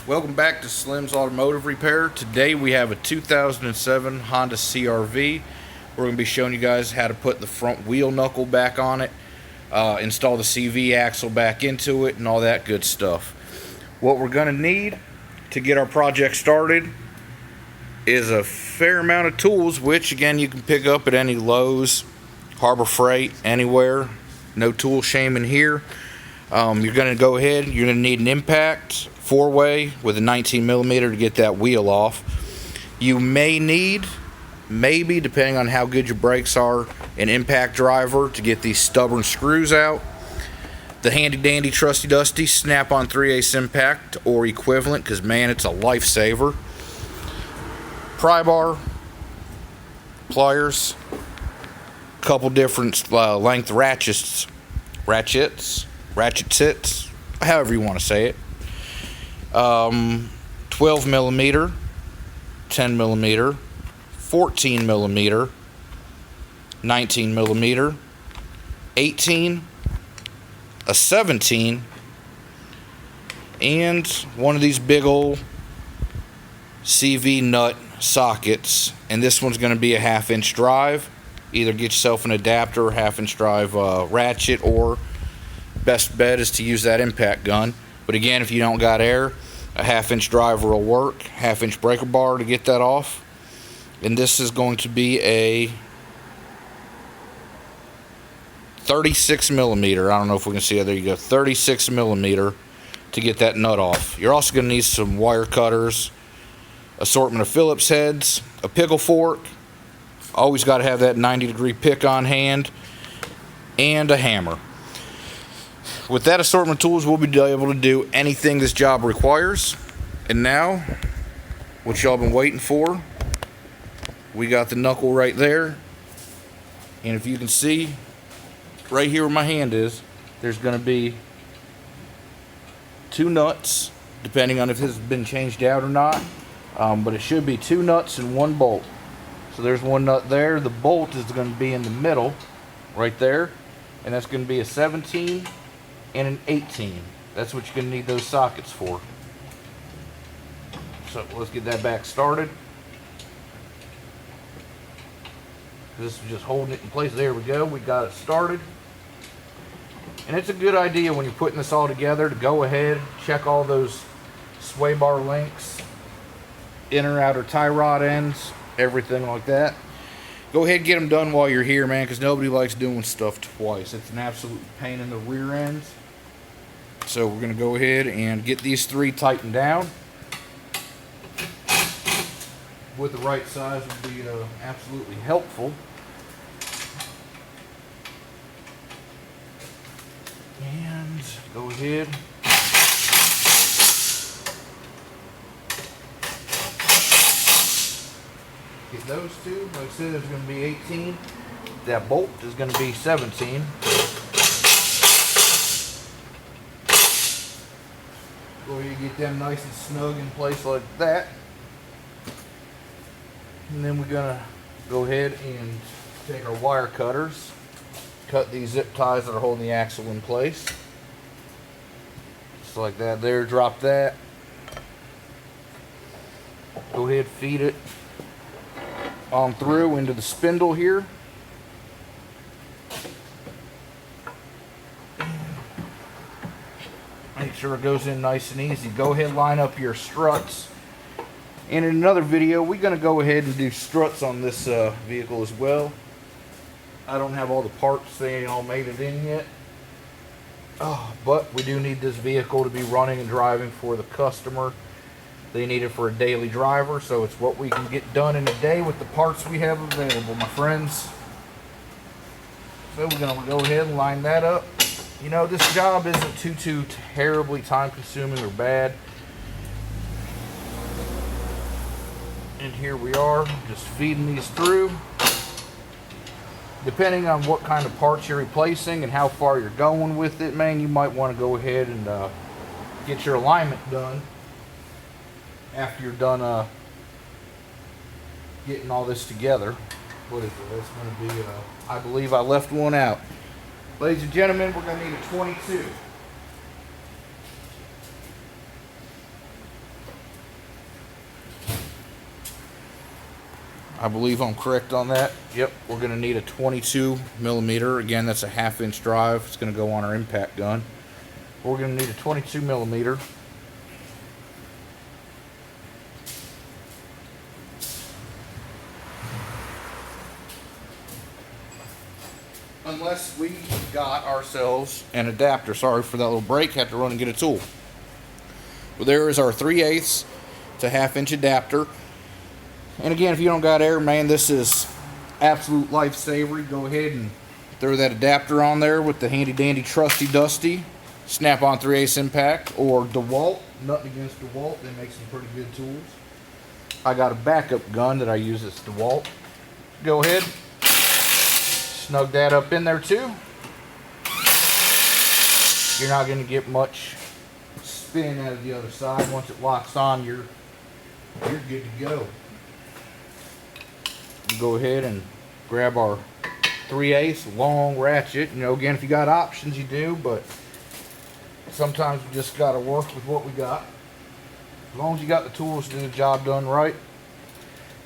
Welcome back to Slim's Automotive Repair. Today we have a 2007 Honda CR-V. We're going to be showing you guys how to put the front wheel knuckle back on it, install the CV axle back into it, and all that good stuff. What we're going to need to get our project started is a fair amount of tools, which again you can pick up at any Lowe's, Harbor Freight, anywhere. No tool shame in here. You're going to go ahead, you're going to need an impact 4-way with a 19mm to get that wheel off. You may need, maybe depending on how good your brakes are, an impact driver to get these stubborn screws out. The handy dandy trusty dusty snap-on 3/8 impact or equivalent, because man, it's a lifesaver. Pry bar, pliers, couple different length ratchets, however you want to say it. 12mm, 10mm, 14mm, 19mm, 18, a 17, and one of these big old CV nut sockets. And this one's going to be a 1/2-inch drive. Either get yourself an adapter or 1/2-inch drive ratchet, or best bet is to use that impact gun. But again, if you don't got air, a 1/2-inch driver will work. 1/2-inch breaker bar to get that off. And this is going to be a 36mm. I don't know if we can see it. There you go. 36mm to get that nut off. You're also going to need some wire cutters, assortment of Phillips heads, a pickle fork. Always got to have that 90-degree pick on hand, and a hammer. With that assortment of tools, we'll be able to do anything this job requires. And now, what y'all been waiting for, we got the knuckle right there. And if you can see, right here where my hand is, there's going to be 2 nuts, depending on if this has been changed out or not. But it should be 2 nuts and 1 bolt. So there's 1 nut there. The bolt is going to be in the middle, right there. And that's going to be a 17 and an 18. That's what you're going to need those sockets for. So let's get that back started. This is just holding it in place. There we go. We got it started. And it's a good idea when you're putting this all together to go ahead, check all those sway bar links, inner outer tie rod ends, everything like that. Go ahead and get them done while you're here, man, because nobody likes doing stuff twice. It's an absolute pain in the rear ends. So we're going to go ahead and get these 3 tightened down. With the right size would be absolutely helpful. And go ahead. Get those 2. Like I said, there's going to be 18. That bolt is going to be 17. Go ahead and get them nice and snug in place like that. And then we're going to go ahead and take our wire cutters, cut these zip ties that are holding the axle in place. Just like that there, drop that. Go ahead, feed it on through into the spindle here. Make sure it goes in nice and easy. Go ahead, line up your struts. And in another video, we're going to go ahead and do struts on this vehicle as well. I don't have all the parts, they ain't all made it in yet. But we do need this vehicle to be running and driving for the customer. They need it for a daily driver, so it's what we can get done in a day with the parts we have available, my friends. So we're going to go ahead and line that up. You know, this job isn't too terribly time consuming or bad. And here we are, just feeding these through. Depending on what kind of parts you're replacing and how far you're going with it, man, you might want to go ahead and get your alignment done after you're done getting all this together. What is it? That's going to be, I believe I left one out. Ladies and gentlemen, we're going to need a 22. I believe I'm correct on that. Yep, we're going to need a 22 millimeter. Again, that's a 1/2 inch drive. It's going to go on our impact gun. We're going to need a 22 millimeter. Unless we got ourselves an adapter. Sorry for that little break. Had to run and get a tool. Well, there is our 3/8 to 1/2 inch adapter. And again, if you don't got air, man, this is absolute lifesaver. Go ahead and throw that adapter on there with the handy dandy trusty dusty snap-on 3/8 impact or DeWalt. Nothing against DeWalt, they make some pretty good tools. I got a backup gun that I use as DeWalt. Go ahead, snug that up in there too. You're not going to get much spin out of the other side. Once it locks on, you're good to go. Go ahead and grab our 3/8 long ratchet. You know, again, if you got options, you do, but sometimes we just got to work with what we got. As long as you got the tools to do the job done right,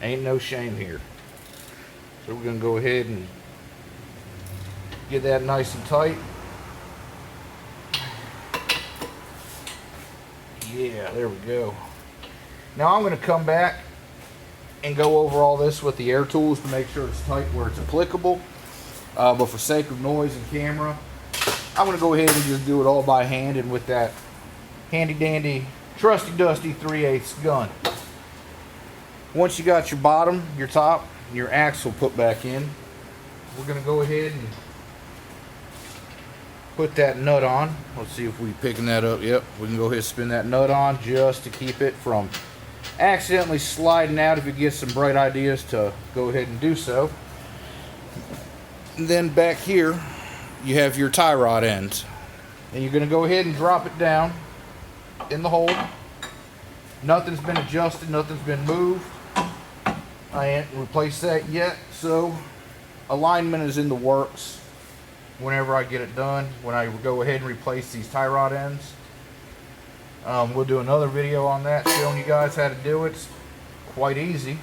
ain't no shame here. So we're going to go ahead and get that nice and tight. Yeah, there we go. Now I'm going to come back and go over all this with the air tools to make sure it's tight where it's applicable. But for sake of noise and camera, I'm going to go ahead and just do it all by hand and with that handy dandy trusty dusty 3/8 gun. Once you got your bottom, your top, and your axle put back in, we're going to go ahead and put that nut on. Let's see if we're picking that up. Yep, we can go ahead and spin that nut on just to keep it from accidentally sliding out. If you get some bright ideas, to go ahead and do so. And then back here you have your tie rod end, and you're going to go ahead and drop it down in the hole. Nothing's been adjusted, nothing's been moved. I ain't replaced that yet, so alignment is in the works whenever I get it done, when I go ahead and replace these tie rod ends. We'll do another video on that, showing you guys how to do it. It's quite easy.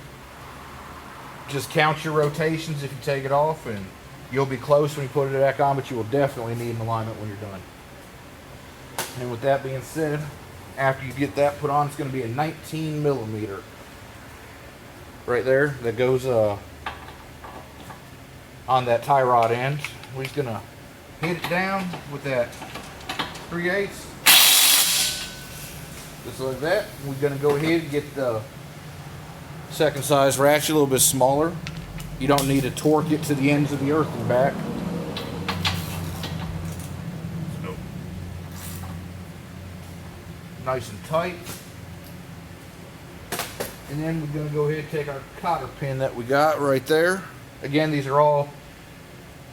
Just count your rotations if you take it off, and you'll be close when you put it back on, but you will definitely need an alignment when you're done. And with that being said, after you get that put on, it's going to be a 19 millimeter right there that goes on that tie rod end. We're just going to hit it down with that 3/8. Just like that. We're going to go ahead and get the second size ratchet a little bit smaller. You don't need to torque it to the ends of the earth and back. So, nice and tight. And then we're going to go ahead and take our cotter pin that we got right there. Again, these are all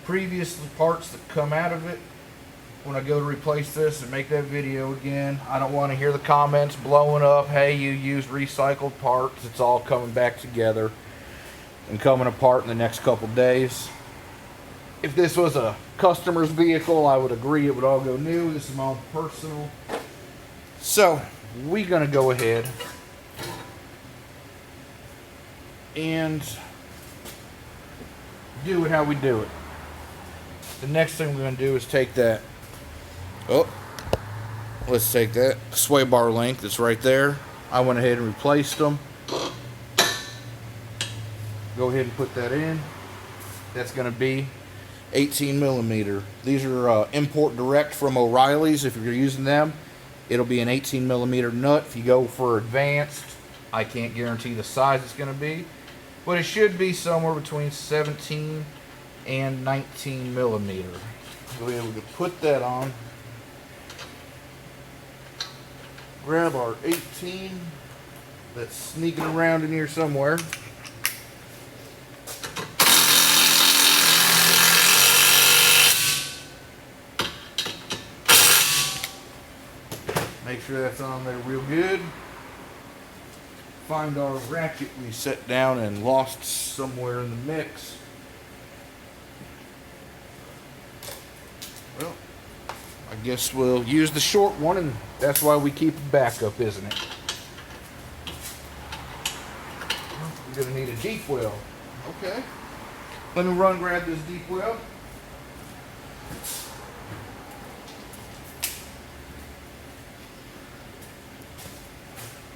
previous parts that come out of it. When I go to replace this and make that video again, I don't want to hear the comments blowing up, hey, you used recycled parts. It's all coming back together and coming apart in the next couple days. If this was a customer's vehicle, I would agree it would all go new. This is my own personal. So we're going to go ahead and do it how we do it. The next thing we're going to do is take that, let's take that sway bar link that's right there. I went ahead and replaced them. Go ahead and put that in. That's going to be 18 millimeter. These are import direct from O'Reilly's. If you're using them, it'll be an 18 millimeter nut. If you go for advanced, I can't guarantee the size it's going to be, but it should be somewhere between 17 and 19 millimeter. Go ahead, we can put that on. Grab our 18 that's sneaking around in here somewhere. Make sure that's on there real good. Find our ratchet we set down and lost somewhere in the mix. Well, I guess we'll use the short one, and that's why we keep a backup, isn't it? We're going to need a deep well. Okay. Let me run grab this deep well.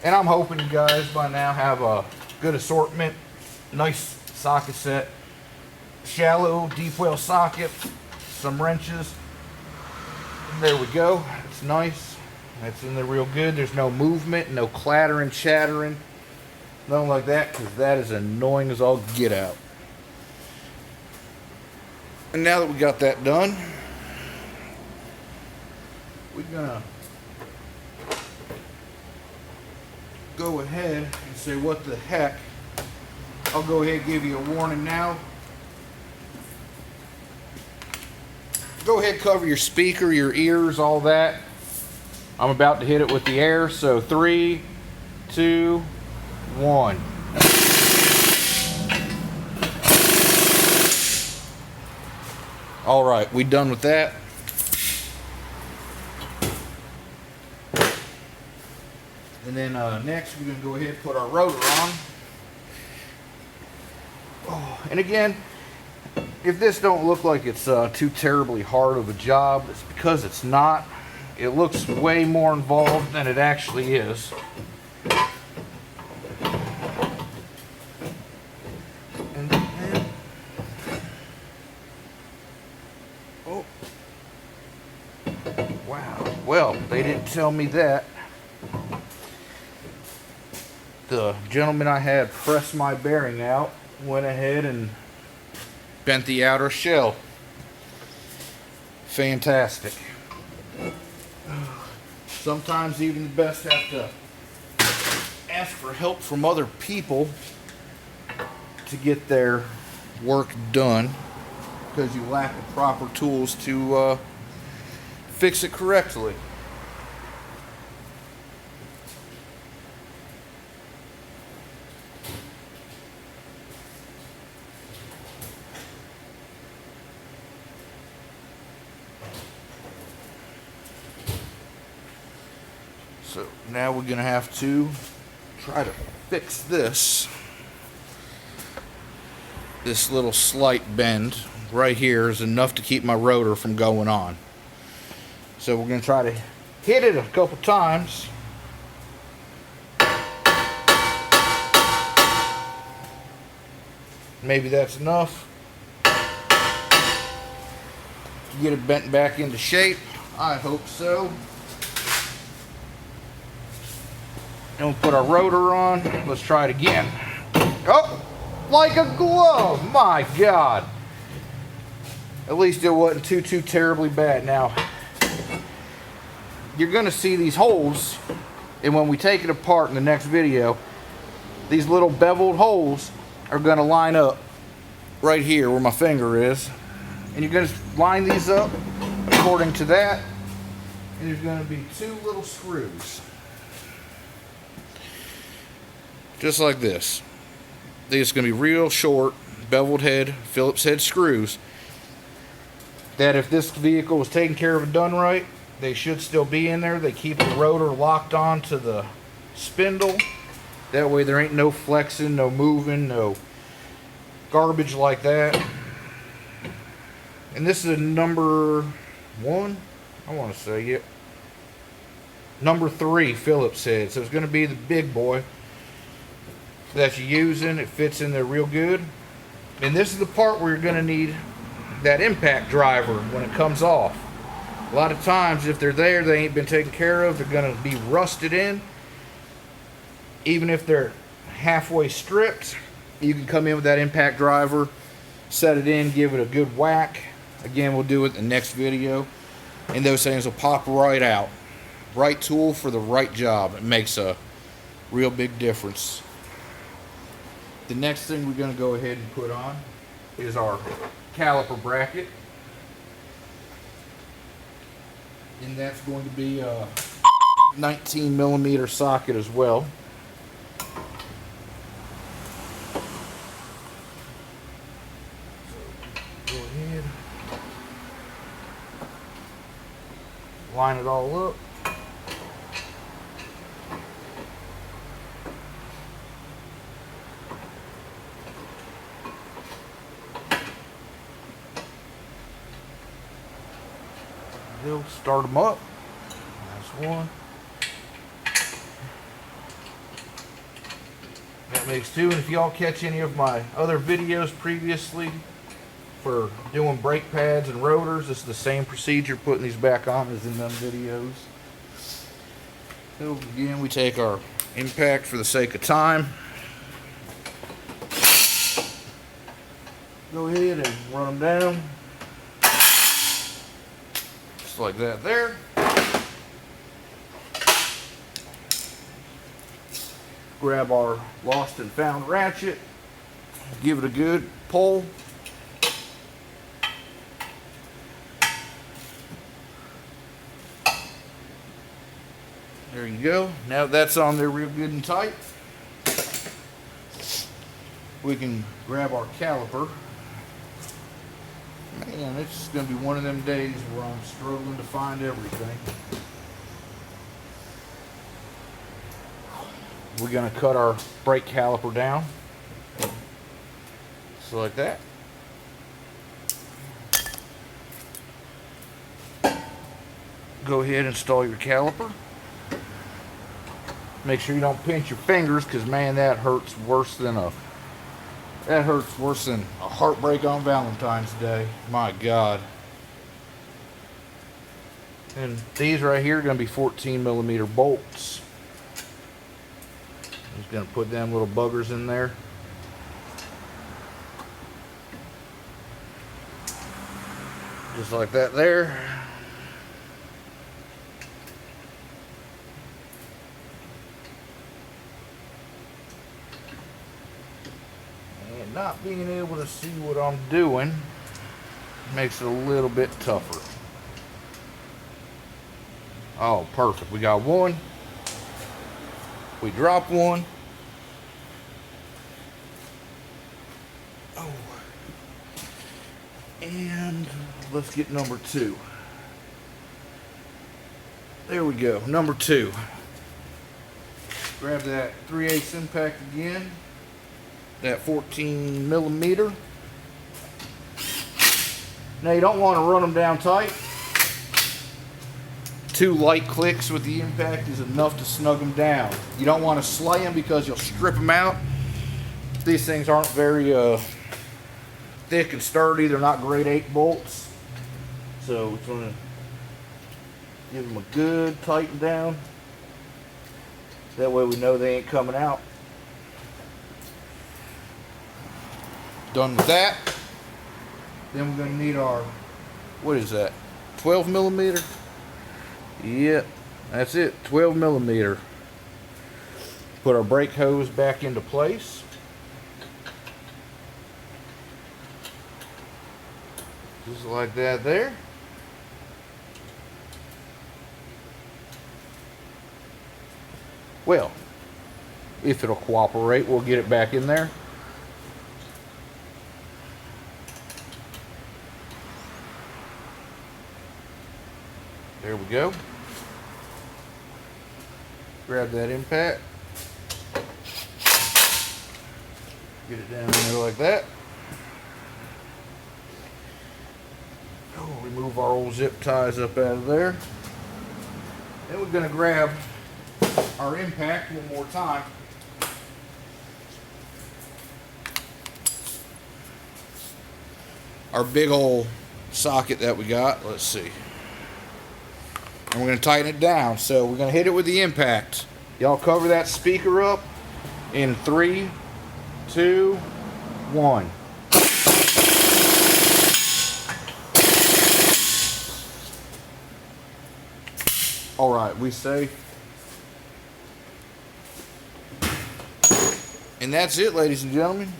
And I'm hoping you guys by now have a good assortment. Nice socket set. Shallow deep well socket. Some wrenches. There we go. It's nice. That's in there real good. There's no movement, no clattering, chattering. Nothing like that, because that is annoying as all get out. And now that we got that done, we're gonna go ahead and say what the heck. I'll go ahead and give you a warning now. Go ahead, cover your speaker, your ears, all that. I'm about to hit it with the air, so 3, 2, 1. All right, we done with that. And then next we're gonna go ahead and put our rotor on. Oh, and again, if this don't look like it's too terribly hard of a job, it's because it's not. It looks way more involved than it actually is. And then, oh, wow. Well, they didn't tell me that. The gentleman I had press my bearing out went ahead and bent the outer shell. Fantastic. Sometimes even the best have to ask for help from other people to get their work done because you lack the proper tools to fix it correctly. So now we're going to have to try to fix this. This little slight bend right here is enough to keep my rotor from going on. So we're going to try to hit it a couple times. Maybe that's enough to get it bent back into shape. I hope so. And we'll put our rotor on. Let's try it again. Oh, like a glove. My God. At least it wasn't too terribly bad. Now, you're going to see these holes, and when we take it apart in the next video, these little beveled holes are going to line up right here where my finger is. And you're going to line these up according to that. And there's going to be 2 little screws. Just like this. These are going to be real short, beveled head, Phillips head screws. That if this vehicle was taken care of and done right, they should still be in there. They keep the rotor locked on to the spindle. That way there ain't no flexing, no moving, no garbage like that. And this is a number 1, I want to say it. Number 3 Phillips head. So it's going to be the big boy that you're using. It fits in there real good. And this is the part where you're going to need that impact driver when it comes off. A lot of times if they're there, they ain't been taken care of. They're going to be rusted in. Even if they're halfway stripped, you can come in with that impact driver, set it in, give it a good whack. Again, we'll do it in the next video. And those things will pop right out. Right tool for the right job. It makes a real big difference. The next thing we're going to go ahead and put on is our caliper bracket. And that's going to be a 19mm socket as well. So go ahead, line it all up. go. Start them up. That's one. That makes two. And if y'all catch any of my other videos previously for doing brake pads and rotors, it's the same procedure putting these back on as in them videos. So again, we take our impact for the sake of time. Go ahead and run them down. Just like that there. Grab our lost and found ratchet. Give it a good pull. There you go. Now that's on there real good and tight, we can grab our caliper. Man, it's going to be one of them days where I'm struggling to find everything. We're going to cut our brake caliper down. So like that. Go ahead and install your caliper. Make sure you don't pinch your fingers, because man, that hurts worse than a heartbreak on Valentine's Day. My God. And these right here are going to be 14mm bolts. Just going to put them little buggers in there. Just like that there. Not being able to see what I'm doing makes it a little bit tougher. Oh, perfect. We got one. We drop one. Oh. And let's get number two. There we go. Number two. Grab that 3/8 impact again. That 14mm. Now you don't want to run them down tight. 2 light clicks with the impact is enough to snug them down. You don't want to slay them because you'll strip them out. These things aren't very thick and sturdy. They're not grade 8 bolts. So it's going to give them a good tighten down. That way we know they ain't coming out. Done with that. Then we're going to need our, what is that, 12mm? Yep, that's it, 12mm. Put our brake hose back into place. Just like that there. Well, if it'll cooperate, we'll get it back in there. There we go. Grab that impact. Get it down in there like that. Oh, remove our old zip ties up out of there. Then we're going to grab our impact one more time. Our big old socket that we got. Let's see. And we're going to tighten it down. So we're going to hit it with the impact. Y'all cover that speaker up in 3, 2, 1. All right, we safe. And that's it, ladies and gentlemen.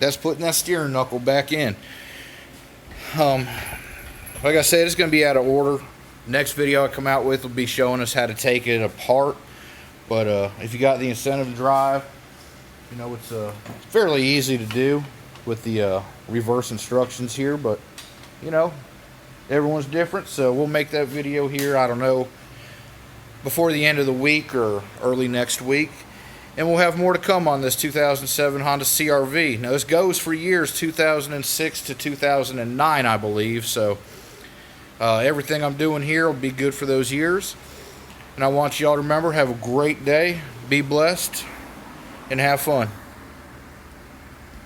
That's putting that steering knuckle back in. Like I said, it's going to be out of order. Next video I come out with will be showing us how to take it apart. But if you got the incentive drive, you know, it's fairly easy to do with the reverse instructions here. But, you know, everyone's different. So we'll make that video here, I don't know, before the end of the week or early next week. And we'll have more to come on this 2007 Honda CR-V. Now, this goes for years 2006 to 2009, I believe. So Everything I'm doing here will be good for those years. And I want y'all to remember, have a great day, be blessed, and have fun.